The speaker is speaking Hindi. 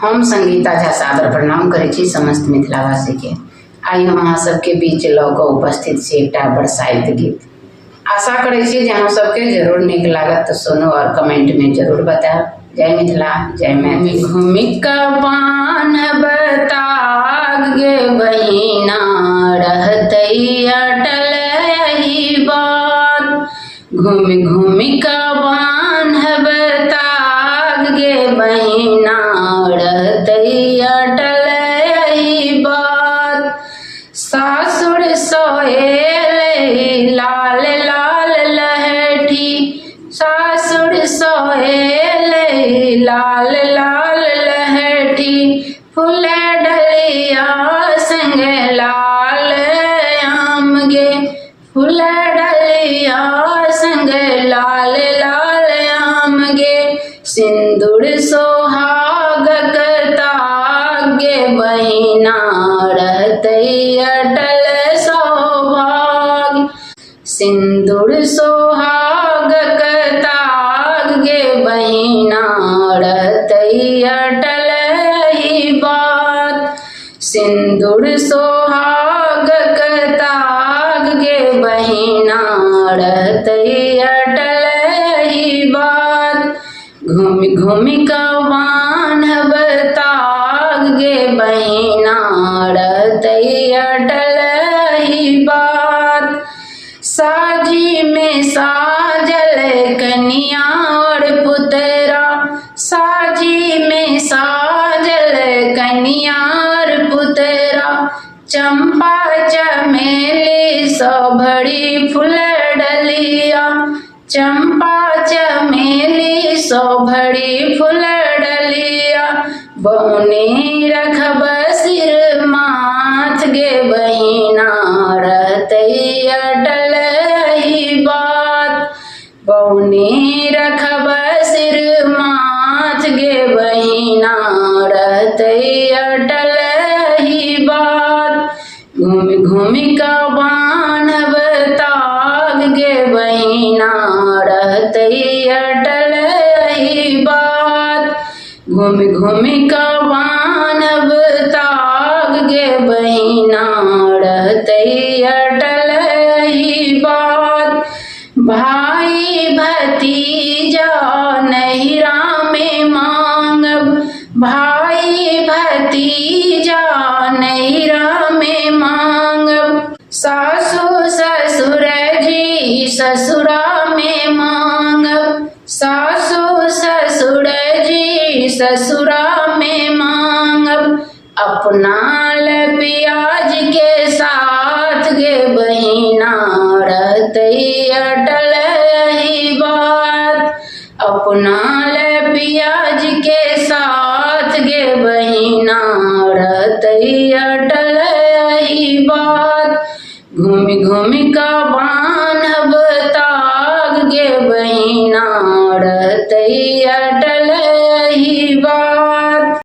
हम संगीता झा सादर प्रणाम करै छी समस्त मिथिलावासी के। आई हम अहाँ सबके बीच लऽ कऽ उपस्थित छी एकटा बरसाइत गीत। आशा करै छी जे अहाँ सबके जरूर नीक लागत, तो सुनू और कमेंट में जरूर बताएब। जय मिथिला, जय मैथिली। घूमि कऽ बान्हब ताग गे बहिना, रहतै अटल यही बात। घूमि घूमि कऽ बान्हब ताग गे बहिना, रहतै अटल यही बात। सासुर सोहेलै लाल लाल लहठी, सासुर सोहेलै लाल लाल लहठी। फूल डलिया संग लाल आम गे, फूल डलिया संग लाल लाल आम गे। सिंदूर सोहागक ताग गे बहिना, रहतै अटल सौभाग्य। सिंदूर सोहागक ताग गे बहिना, रहतै अटल यही बात। सिंदूर सोहागक ताग गे बहिना, रहतै अटल यही बात। घूमि घूमि कऽ बान्हब ताग गे बहिना, रहतै अटल यही बात। साजी में साजल कनिया और पुतरा, साजी में साजल कनिया और पुतरा। चंपा चमेली सोभड़ी फूल डलिया, चंपा चमेली सोभड़ी फूल डलिया। बौनी रखब सिर माथ गे बहिना, रहतै अटल यही बात। बौनी रखब सिर माथ गे बहिना, रहतै अटल यही बात। घूमि घूमि कऽ बान्हब ताग गे बहिना, रहतै अटल यही बात। घूमि घूमि कऽ बान्हब ताग गे बहिना, रहतै अटल यही बात। भाई भतीजा नहिरा में मांगब, भाई भतीजा नहिरा में मांगब। सासु ससुर जी ससुरा में मांगब, सासु ससुर जी ससुरा में मांगब। अपना प्याज के साथ गे बहिना, रहतै अटल यही बात। अपना प्याज के साथ गे बहिना, रहतै अटल यही बात। घूमि घूमि कऽ बान्हब